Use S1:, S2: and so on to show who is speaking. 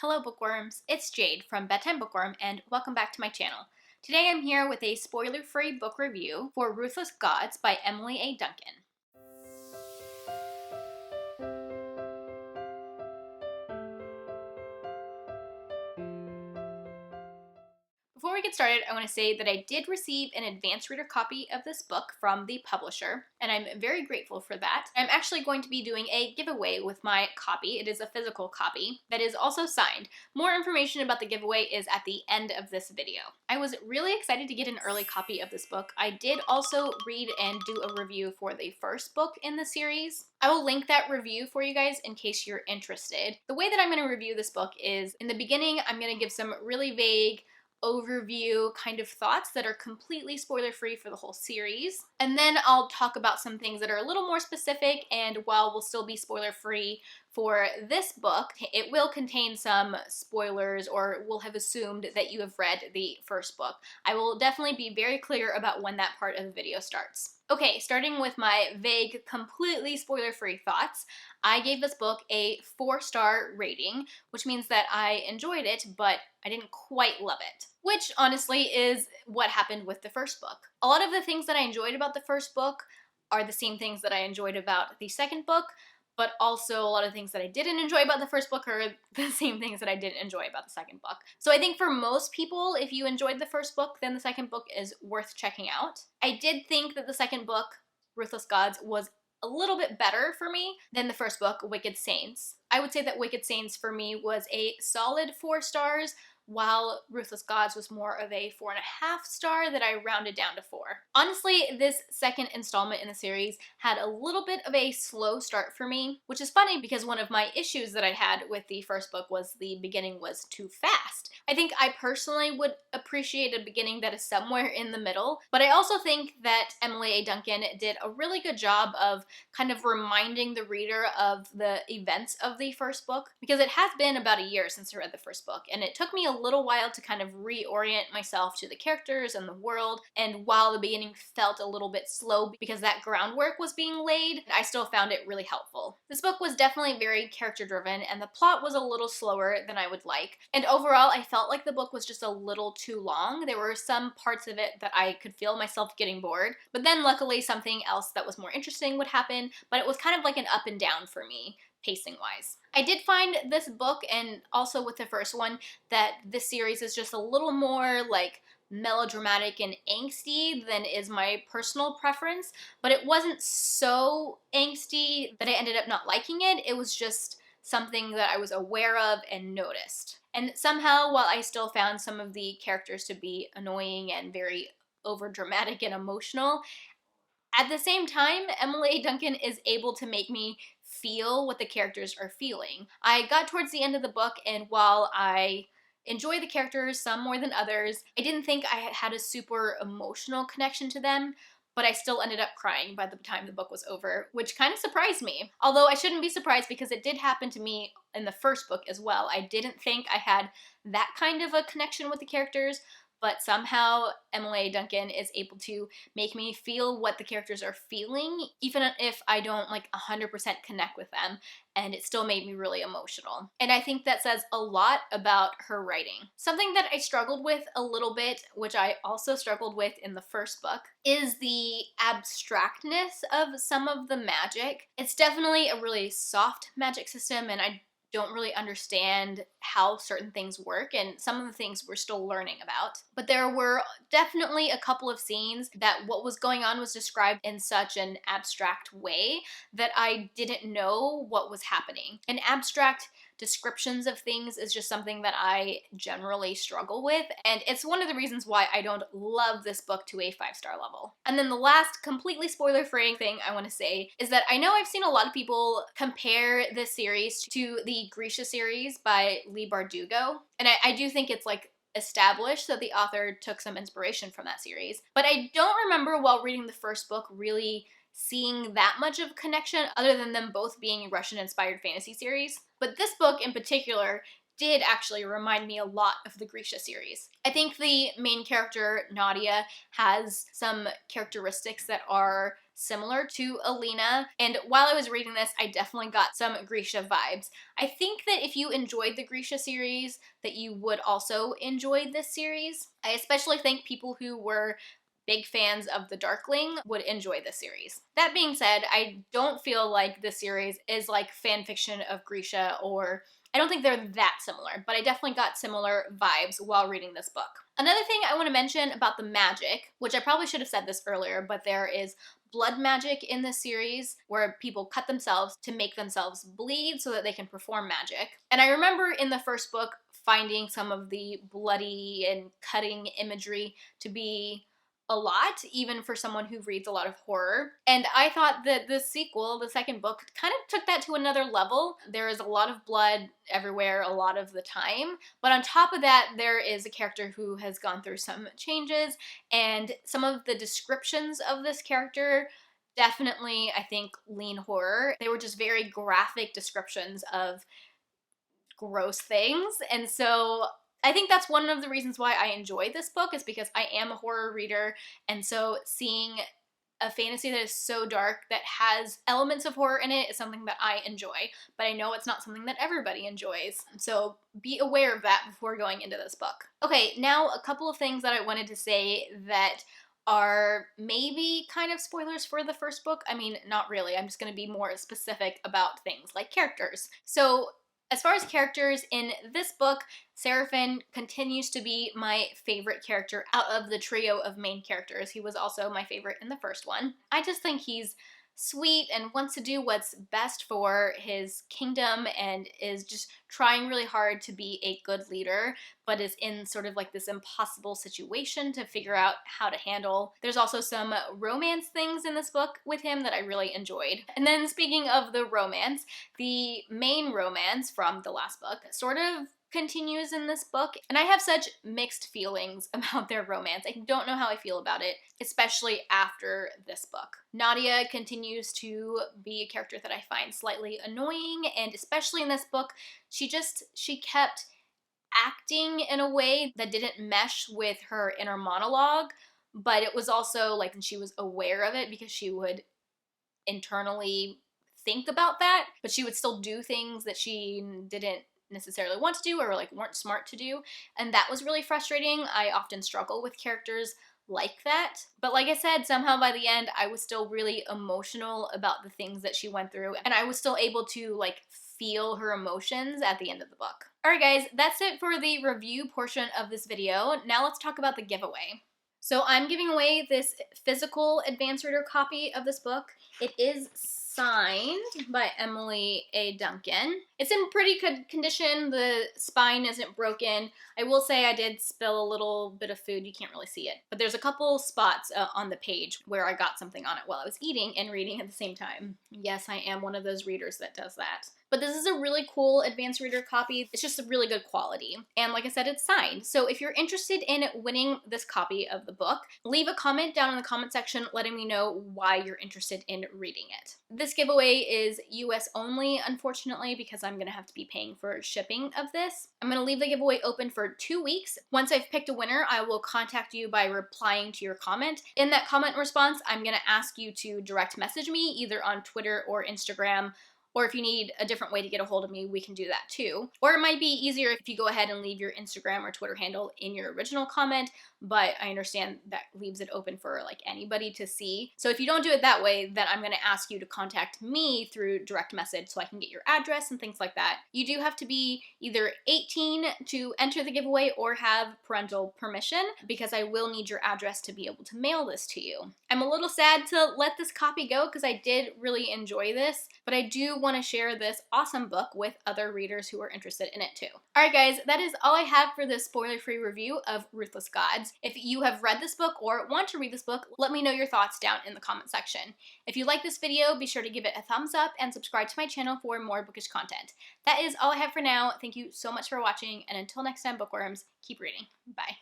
S1: Hello bookworms, it's Jade from Bedtime Bookworm and welcome back to my channel. Today I'm here with a spoiler-free book review for Ruthless Gods by Emily A. Duncan. Before we get started, I want to say that I did receive an advanced reader copy of this book from the publisher, and I'm very grateful for that. I'm actually going to be doing a giveaway with my copy. It is a physical copy that is also signed. More information about the giveaway is at the end of this video. I was really excited to get an early copy of this book. I did also read and do a review for the first book in the series. I will link that review for you guys in case you're interested. The way that I'm going to review this book is, in the beginning, I'm going to give some really vague overview kind of thoughts that are completely spoiler-free for the whole series. And then I'll talk about some things that are a little more specific, and while we'll still be spoiler-free for this book, it will contain some spoilers, or we'll have assumed that you have read the first book. I will definitely be very clear about when that part of the video starts. Okay, starting with my vague, completely spoiler-free thoughts, I gave this book a 4-star rating, which means that I enjoyed it, but I didn't quite love it. Which, honestly, is what happened with the first book. A lot of the things that I enjoyed about the first book are the same things that I enjoyed about the second book, but also a lot of things that I didn't enjoy about the first book are the same things that I didn't enjoy about the second book. So I think for most people, if you enjoyed the first book, then the second book is worth checking out. I did think that the second book, Ruthless Gods, was a little bit better for me than the first book, Wicked Saints. I would say that Wicked Saints for me was a solid 4 stars, while Ruthless Gods was more of a 4.5 star that I rounded down to 4. Honestly, this second installment in the series had a little bit of a slow start for me, which is funny because one of my issues that I had with the first book was the beginning was too fast. I think I personally would appreciate a beginning that is somewhere in the middle, but I also think that Emily A. Duncan did a really good job of kind of reminding the reader of the events of the first book, because it has been about a year since I read the first book, and it took me a little while to kind of reorient myself to the characters and the world, and while the beginning felt a little bit slow because that groundwork was being laid, I still found it really helpful. This book was definitely very character driven, and the plot was a little slower than I would like, and overall I felt like the book was just a little too long. There were some parts of it that I could feel myself getting bored, but then luckily something else that was more interesting would happen, but it was kind of like an up and down for me, pacing-wise. I did find this book, and also with the first one, that this series is just a little more like melodramatic and angsty than is my personal preference, but it wasn't so angsty that I ended up not liking it. It was just something that I was aware of and noticed. And somehow, while I still found some of the characters to be annoying and very overdramatic and emotional, at the same time, Emily A. Duncan is able to make me feel what the characters are feeling. I got towards the end of the book, and while I enjoy the characters, some more than others, I didn't think I had a super emotional connection to them, but I still ended up crying by the time the book was over, which kind of surprised me. Although I shouldn't be surprised because it did happen to me in the first book as well. I didn't think I had that kind of a connection with the characters, but somehow Emily A. Duncan is able to make me feel what the characters are feeling, even if I don't like 100% connect with them, and it still made me really emotional. And I think that says a lot about her writing. Something that I struggled with a little bit, which I also struggled with in the first book, is the abstractness of some of the magic. It's definitely a really soft magic system, and I don't really understand how certain things work, and some of the things we're still learning about. But there were definitely a couple of scenes that what was going on was described in such an abstract way that I didn't know what was happening. And abstract descriptions of things is just something that I generally struggle with, and it's one of the reasons why I don't love this book to a 5-star level. And then the last completely spoiler-free thing I want to say is that I know I've seen a lot of people compare this series to the Grisha series by Leigh Bardugo, and I do think it's like established that the author took some inspiration from that series, but I don't remember while reading the first book really seeing that much of a connection other than them both being Russian-inspired fantasy series. But this book in particular did actually remind me a lot of the Grisha series. I think the main character, Nadia, has some characteristics that are similar to Alina, and while I was reading this, I definitely got some Grisha vibes. I think that if you enjoyed the Grisha series, that you would also enjoy this series. I especially think people who were big fans of The Darkling would enjoy this series. That being said, I don't feel like this series is like fan fiction of Grisha, or I don't think they're that similar, but I definitely got similar vibes while reading this book. Another thing I want to mention about the magic, which I probably should have said this earlier, but there is blood magic in this series where people cut themselves to make themselves bleed so that they can perform magic. And I remember in the first book finding some of the bloody and cutting imagery to be a lot, even for someone who reads a lot of horror. And I thought that the sequel, the second book, kind of took that to another level. There is a lot of blood everywhere a lot of the time, but on top of that, there is a character who has gone through some changes, and some of the descriptions of this character definitely, I think, lean horror. They were just very graphic descriptions of gross things, and so I think that's one of the reasons why I enjoy this book, is because I am a horror reader, and so seeing a fantasy that is so dark that has elements of horror in it is something that I enjoy, but I know it's not something that everybody enjoys, so be aware of that before going into this book. Okay, now a couple of things that I wanted to say that are maybe kind of spoilers for the first book. I mean, not really. I'm just going to be more specific about things like characters. So as far as characters in this book, Seraphin continues to be my favorite character out of the trio of main characters. He was also my favorite in the first one. I just think he's sweet and wants to do what's best for his kingdom and is just trying really hard to be a good leader, but is in sort of like this impossible situation to figure out how to handle. There's also some romance things in this book with him that I really enjoyed. And then speaking of the romance, the main romance from the last book sort of continues in this book, and I have such mixed feelings about their romance. I don't know how I feel about it, especially after this book. Nadia continues to be a character that I find slightly annoying, and especially in this book, she kept acting in a way that didn't mesh with her inner monologue, but it was also like she was aware of it because she would internally think about that, but she would still do things that she didn't necessarily want to do or like weren't smart to do, and that was really frustrating. I often struggle with characters like that, but like I said, somehow by the end I was still really emotional about the things that she went through, and I was still able to like feel her emotions at the end of the book. Alright guys, that's it for the review portion of this video. Now let's talk about the giveaway. So I'm giving away this physical advanced reader copy of this book. It is signed by Emily A. Duncan. It's in pretty good condition. The spine isn't broken. I will say I did spill a little bit of food. You can't really see it, but there's a couple spots on the page where I got something on it while I was eating and reading at the same time. Yes, I am one of those readers that does that. But this is a really cool advanced reader copy. It's just a really good quality. And like I said, it's signed. So if you're interested in winning this copy of the book, leave a comment down in the comment section letting me know why you're interested in reading it. This giveaway is US only, unfortunately, because I'm gonna have to be paying for shipping of this. I'm gonna leave the giveaway open for 2 weeks. Once I've picked a winner, I will contact you by replying to your comment. In that comment response, I'm gonna ask you to direct message me either on Twitter or Instagram, or if you need a different way to get a hold of me, we can do that too. Or it might be easier if you go ahead and leave your Instagram or Twitter handle in your original comment, but I understand that leaves it open for like anybody to see. So if you don't do it that way, then I'm gonna ask you to contact me through direct message so I can get your address and things like that. You do have to be either 18 to enter the giveaway or have parental permission, because I will need your address to be able to mail this to you. I'm a little sad to let this copy go because I did really enjoy this, but I do want to share this awesome book with other readers who are interested in it too. Alright guys, that is all I have for this spoiler-free review of Ruthless Gods. If you have read this book or want to read this book, let me know your thoughts down in the comment section. If you like this video, be sure to give it a thumbs up and subscribe to my channel for more bookish content. That is all I have for now. Thank you so much for watching, and until next time, bookworms, keep reading. Bye.